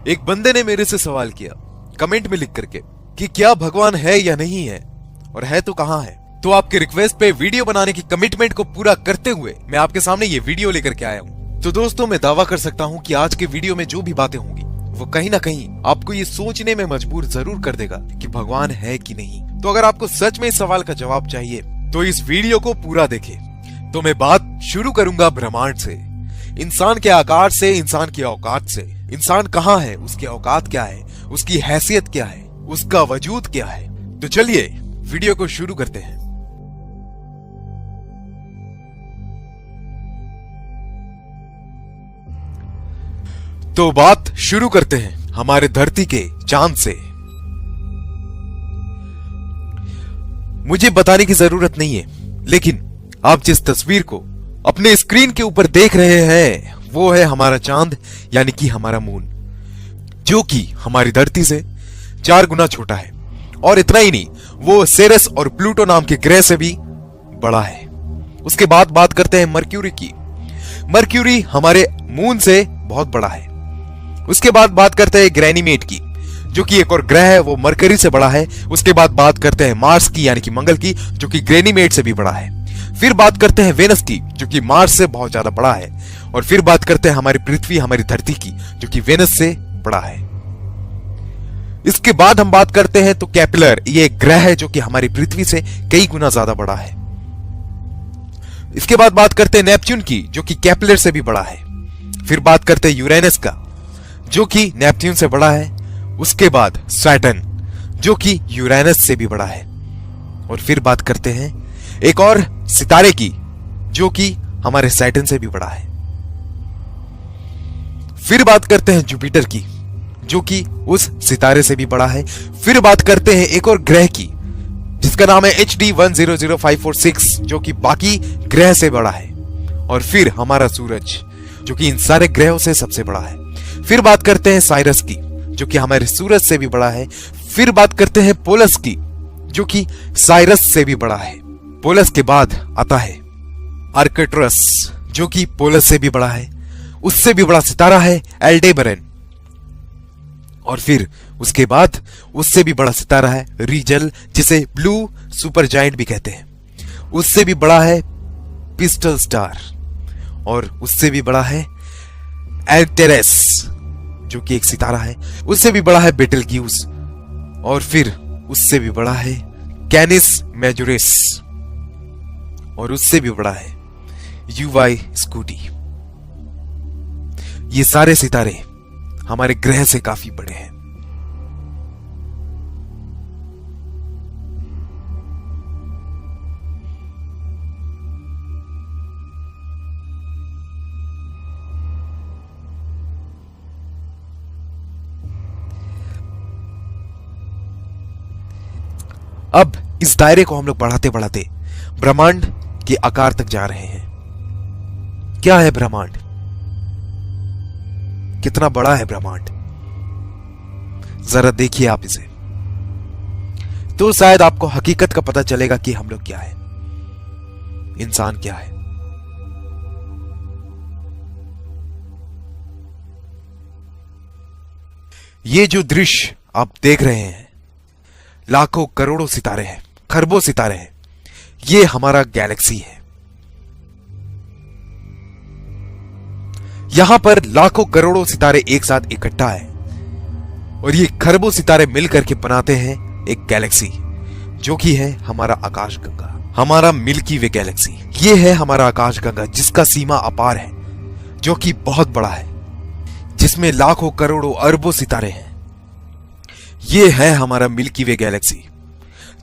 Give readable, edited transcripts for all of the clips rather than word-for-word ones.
एक बंदे ने मेरे से सवाल किया कमेंट में लिख करके कि क्या भगवान है या नहीं है, और है तो कहां है। तो आपके रिक्वेस्ट पे वीडियो बनाने की कमिटमेंट को पूरा करते हुए मैं आपके सामने ये वीडियो लेकर के आया हूं। तो दोस्तों, मैं दावा कर सकता हूं कि आज के वीडियो में जो भी बातें होंगी वो कहीं ना कहीं आपको ये सोचने में मजबूर जरूर कर देगा कि भगवान है कि नहीं। तो अगर आपको सच में इस सवाल का जवाब चाहिए तो इस वीडियो को पूरा देखें। तो मैं बात शुरू करूंगा ब्रह्मांड से, इंसान के आकार से, इंसान की औकात से। इंसान कहाँ है, उसकी औकात क्या है, उसकी हैसियत क्या है, उसका वजूद क्या है। तो चलिए वीडियो को शुरू करते हैं। तो बात शुरू करते हैं हमारे धरती के चांद से। मुझे बताने की जरूरत नहीं है, लेकिन आप जिस तस्वीर को अपने स्क्रीन के ऊपर देख रहे हैं वो है हमारा चांद, यानी कि हमारा मून, जो कि हमारी धरती से 4 गुना छोटा है। और इतना ही नहीं, वो सेरस और प्लूटो नाम के ग्रह से भी बड़ा है। उसके बाद बात करते हैं मर्क्यूरी की। मर्क्यूरी हमारे मून से बहुत बड़ा है। उसके बाद बात करते हैं ग्रैनीमेट की, जो कि एक और ग्रह है, वो मरकरी से बड़ा है। उसके बाद बात करते हैं मार्स की, यानी कि मंगल की, जो कि ग्रैनीमेट से भी बड़ा है। फिर बात करते हैं वेनस की, जो कि मार्स से बहुत ज्यादा बड़ा है। और फिर बात करते हैं हमारी पृथ्वी, हमारी धरती की, जो कि वेनस से बड़ा है। इसके बाद हम बात करते हैं तो कैप्लर, ये एक ग्रह है जो कि हमारी पृथ्वी से कई गुना ज्यादा बड़ा है। इसके बाद बात करते हैं नेपच्यून की, जो कि कैप्लर से भी बड़ा है। फिर बात करते हैं यूरेनस का, जो कि नेपच्यून से बड़ा है। उसके बाद सैटर्न, जो कि यूरेनस से भी बड़ा है। और फिर बात करते हैं एक और सितारे की, जो कि हमारे सैटर्न से भी बड़ा है। फिर बात करते हैं जुपिटर की, जो कि उस सितारे से भी बड़ा है। फिर बात करते हैं एक और ग्रह की, जिसका नाम है HD 100546, जो कि बाकी ग्रह से बड़ा है। और फिर हमारा सूरज, जो कि इन सारे ग्रहों से सबसे बड़ा है। फिर बात करते हैं साइरस की, जो कि हमारे सूरज से भी बड़ा है। फिर बात करते हैं पोलस की, जो कि साइरस से भी बड़ा है। पोलस के बाद आता है आर्कटुरस, जो कि पोलस से भी बड़ा है। उससे भी बड़ा सितारा है एल्डेबरन। और फिर उसके बाद उससे भी बड़ा सितारा है रीजल, जिसे ब्लू सुपर जायंट भी कहते हैं। उससे भी बड़ा है पिस्टल स्टार। और उससे भी बड़ा है एल्टेरेस, जो कि एक सितारा है। उससे भी बड़ा है बेटलग्यूस। और फिर उससे भी बड़ा है कैनिस मेजोरिस। और उससे भी बड़ा है UY स्कूटी। ये सारे सितारे हमारे ग्रह से काफी बड़े हैं। अब इस दायरे को हम लोग बढ़ाते बढ़ाते ब्रह्मांड के आकार तक जा रहे हैं। क्या है ब्रह्मांड? कितना बड़ा है ब्रह्मांड? जरा देखिए आप इसे, तो शायद आपको हकीकत का पता चलेगा कि हम लोग क्या है, इंसान क्या है। ये जो दृश्य आप देख रहे हैं, लाखों करोड़ों सितारे हैं, खरबों सितारे हैं। ये हमारा गैलेक्सी है। यहां पर लाखों करोड़ों सितारे एक साथ इकट्ठा है, और ये खरबों सितारे मिलकर के बनाते हैं एक गैलेक्सी, जो कि है हमारा आकाशगंगा, हमारा मिल्की वे गैलेक्सी। ये है हमारा आकाशगंगा, जिसका सीमा अपार है, जो कि बहुत बड़ा है, जिसमें लाखों करोड़ों अरबों सितारे हैं। ये है हमारा मिल्की वे गैलेक्सी।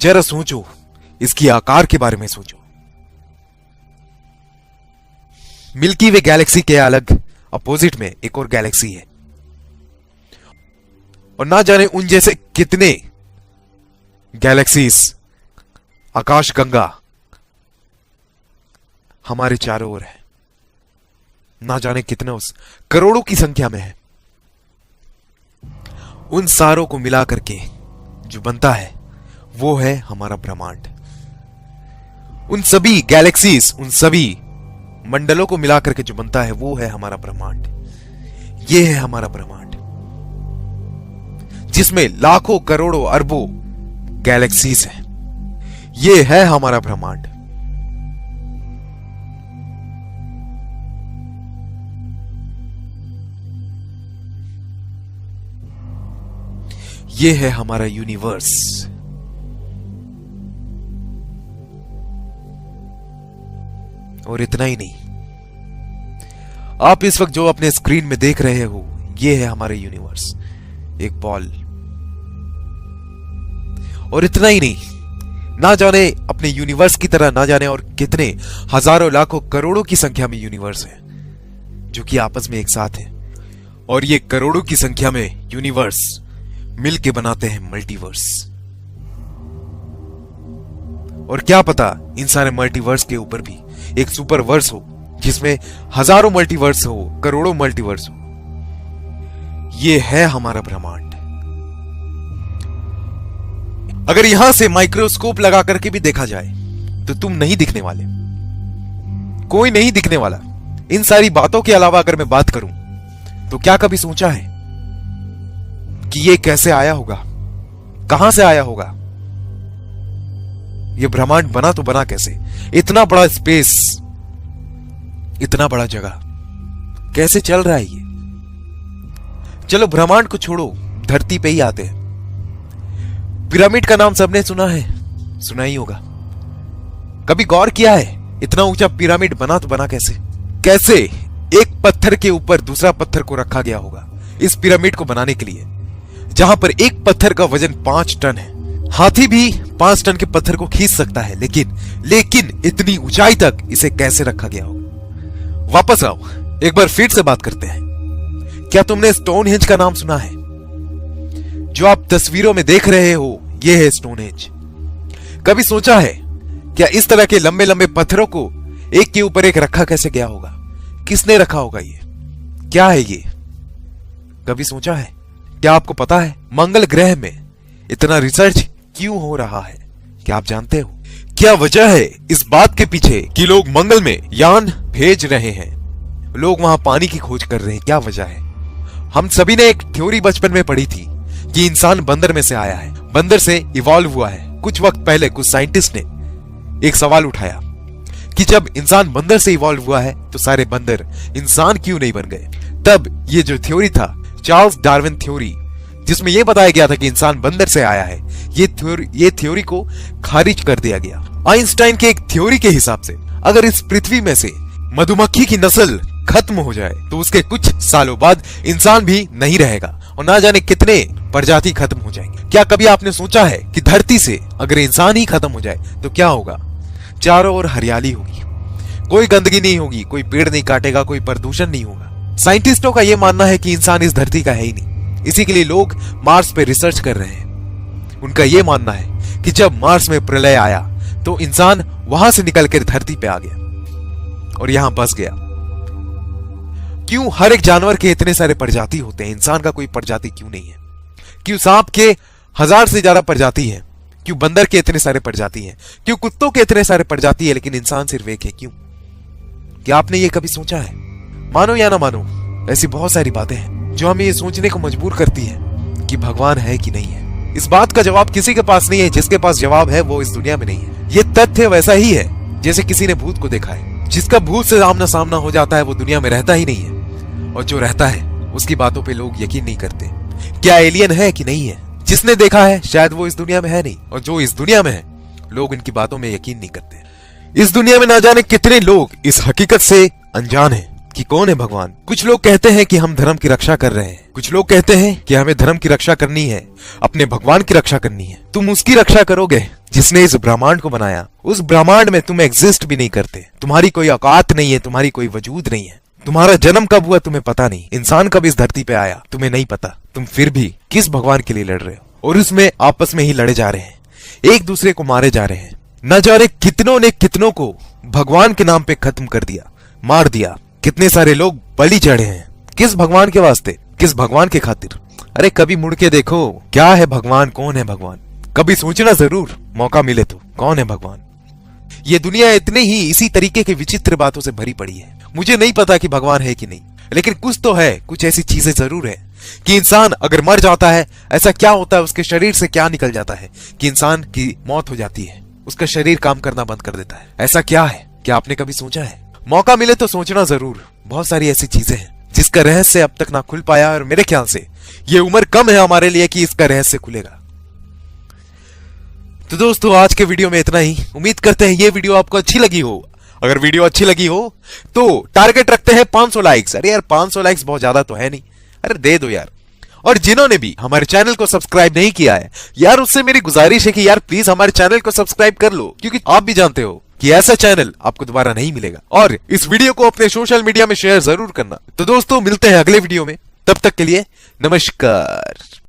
जरा सोचो, इसकी आकार के बारे में सोचो। मिल्की वे गैलेक्सी के अलग अपोजिट में एक और गैलेक्सी है, और ना जाने उन जैसे कितने गैलेक्सीज, आकाशगंगा हमारे चारों ओर है। ना जाने कितने, उस करोड़ों की संख्या में है। उन सारों को मिला करके जो बनता है वो है हमारा ब्रह्मांड। उन सभी गैलेक्सीज, उन सभी मंडलों को मिलाकर के जो बनता है वो है हमारा ब्रह्मांड। ये है हमारा ब्रह्मांड। जिसमें लाखों करोड़ों अरबों गैलेक्सीज हैं। ये है हमारा ब्रह्मांड। ये है हमारा यूनिवर्स। और इतना ही नहीं, आप इस वक्त जो अपने स्क्रीन में देख रहे हो, ये है हमारा यूनिवर्स, एक बॉल। और इतना ही नहीं, ना जाने अपने यूनिवर्स की तरह ना जाने और कितने हजारों लाखों करोड़ों की संख्या में यूनिवर्स हैं जो कि आपस में एक साथ हैं। और ये करोड़ों की संख्या में यूनिवर्स मिलके बनाते हैं मल्टीवर्स। और क्या पता इन सारे मल्टीवर्स के ऊपर भी एक सुपरवर्स हो जिसमें हजारों मल्टीवर्स हो, करोड़ों मल्टीवर्स हो। ये है हमारा ब्रह्मांड। अगर यहां से माइक्रोस्कोप लगा करके भी देखा जाए तो तुम नहीं दिखने वाले, कोई नहीं दिखने वाला। इन सारी बातों के अलावा अगर मैं बात करूं तो क्या कभी सोचा है कि ये कैसे आया होगा, कहां से आया होगा? ये ब्रह्मांड बना तो बना कैसे? इतना बड़ा स्पेस, इतना बड़ा जगह, कैसे चल रहा है ये? चलो ब्रह्मांड को छोड़ो, धरती पे ही आते हैं। पिरामिड का नाम सबने सुना है, सुना ही होगा। कभी गौर किया है इतना ऊंचा पिरामिड बना तो बना कैसे? कैसे एक पत्थर के ऊपर दूसरा पत्थर को रखा गया होगा इस पिरामिड को बनाने के लिए, जहां पर एक पत्थर का वजन 5 टन है। हाथी भी 5 टन के पत्थर को खींच सकता है, लेकिन इतनी ऊंचाई तक इसे कैसे रखा गया होगा? वापस आओ, एक बार फिर से बात करते हैं। क्या तुमने स्टोनहेंज का नाम सुना है? जो आप तस्वीरों में देख रहे हो, यह है स्टोनहेंज। कभी सोचा है क्या इस तरह के लंबे लंबे पत्थरों को एक के ऊपर एक रखा कैसे गया होगा? किसने रखा होगा? ये क्या है? ये कभी सोचा है? क्या आपको पता है मंगल ग्रह में इतना रिसर्च क्यों हो रहा है? क्या आप जानते हो क्या वजह है इस बात के पीछे कि लोग मंगल में यान भेज रहे हैं, लोग वहां पानी की खोज कर रहे हैं? क्या वजह है? हम सभी ने एक थ्योरी बचपन में पढ़ी थी कि इंसान बंदर में से आया है, बंदर से इवॉल्व हुआ है। कुछ वक्त पहले कुछ साइंटिस्ट ने एक सवाल उठाया कि जब इंसान बंदर से इवॉल्व हुआ है तो सारे बंदर इंसान क्यों नहीं बन गए? तब ये जो थ्योरी था, चार्ल्स डार्विन थ्योरी, जिसमें यह बताया गया था कि इंसान बंदर से आया है, ये थ्योरी को खारिज कर दिया गया। आइंस्टाइन के एक थ्योरी के हिसाब से अगर इस पृथ्वी में से मधुमक्खी की नस्ल खत्म हो जाए तो उसके कुछ सालों बाद इंसान भी नहीं रहेगा और ना जाने कितने प्रजाति खत्म हो जाएंगे। क्या कभी आपने सोचा है कि धरती से अगर इंसान ही खत्म हो जाए तो क्या होगा? चारों ओर हरियाली होगी, कोई गंदगी नहीं होगी, कोई पेड़ नहीं काटेगा, कोई प्रदूषण नहीं होगा। साइंटिस्टों का यह मानना है कि इंसान इस धरती का है ही नहीं, इसी के लिए लोग मार्स पे रिसर्च कर रहे हैं। उनका यह मानना है कि जब मार्स में प्रलय आया तो इंसान वहां से निकलकर धरती पे आ गया और यहां बस गया। क्यों हर एक जानवर के इतने सारे प्रजाति होते हैं, इंसान का कोई प्रजाति क्यों नहीं है? क्यों सांप के 1000 से ज्यादा प्रजाति है? क्यों बंदर के इतने सारे प्रजाति हैं? क्यों कुत्तों के इतने सारे प्रजाति है लेकिन इंसान सिर्फ एक है? क्यों? क्या आपने ये कभी सोचा है? मानो या ना मानो, ऐसी बहुत सारी बातें हैं जो हमें ये सोचने को मजबूर करती है कि भगवान है कि नहीं है। इस बात का जवाब किसी के पास नहीं है, जिसके पास जवाब है वो इस दुनिया में नहीं है। ये तथ्य वैसा ही है जैसे किसी ने भूत को देखा है। जिसका भूत से आमना सामना हो जाता है वो दुनिया में रहता ही नहीं है, और जो रहता है उसकी बातों पे लोग यकीन नहीं करते। क्या एलियन है कि नहीं है? जिसने देखा है शायद वो इस दुनिया में है नहीं, और जो इस दुनिया में है लोग इनकी बातों में यकीन नहीं करते। इस दुनिया में ना जाने कितने लोग इस हकीकत से अनजान हैं कि कौन है भगवान। कुछ लोग कहते हैं कि हम धर्म की रक्षा कर रहे हैं, कुछ लोग कहते हैं कि हमें धर्म की रक्षा करनी है, अपने भगवान की रक्षा करनी है। तुम उसकी रक्षा करोगे जिसने इस ब्रह्मांड को बनाया। उस ब्रह्मांड में तुम एग्जिस्ट भी नहीं करते, तुम्हारी कोई औकात नहीं है, तुम्हारी कोई वजूद नहीं है। तुम्हारा जन्म कब हुआ तुम्हें पता नहीं, इंसान कब इस धरती पे आया तुम्हें नहीं पता। तुम फिर भी किस भगवान के लिए लड़ रहे हो, और उसमें आपस में ही लड़े जा रहे हैं, एक दूसरे को मारे जा रहे हैं। न जाने कितनों ने कितनों को भगवान के नाम पे खत्म कर दिया, मार दिया। कितने सारे लोग बलि चढ़े हैं, किस भगवान के वास्ते, किस भगवान के खातिर? अरे कभी मुड़ के देखो, क्या है भगवान, कौन है भगवान? कभी सोचना जरूर, मौका मिले तो, कौन है भगवान? ये दुनिया इतने ही इसी तरीके के विचित्र बातों से भरी पड़ी है। मुझे नहीं पता कि भगवान है कि नहीं, लेकिन कुछ तो है, कुछ ऐसी चीजें जरूर है कि इंसान अगर मर जाता है ऐसा क्या होता है, उसके शरीर से क्या निकल जाता है कि इंसान की मौत हो जाती है, उसका शरीर काम करना बंद कर देता है। ऐसा क्या है, क्या आपने कभी सोचा है? मौका मिले तो सोचना जरूर। बहुत सारी ऐसी चीजें हैं जिसका रहस्य अब तक ना खुल पाया, और मेरे ख्याल से ये उम्र कम है हमारे लिए कि इसका रहस्य खुलेगा। तो दोस्तों आज के वीडियो में इतना ही। उम्मीद करते हैं ये वीडियो आपको अच्छी लगी हो। अगर वीडियो अच्छी लगी हो तो टारगेट रखते हैं 500 लाइक्स। अरे यार 500 लाइक्स बहुत ज्यादा तो है नहीं, अरे दे दो यार। और जिन्होंने भी हमारे चैनल को सब्सक्राइब नहीं किया है यार, उससे मेरी गुजारिश है कि यार प्लीज हमारे चैनल को सब्सक्राइब कर लो, क्योंकि आप भी जानते हो कि ऐसा चैनल आपको दोबारा नहीं मिलेगा। और इस वीडियो को अपने सोशल मीडिया में शेयर जरूर करना। तो दोस्तों मिलते हैं अगले वीडियो में, तब तक के लिए नमस्कार।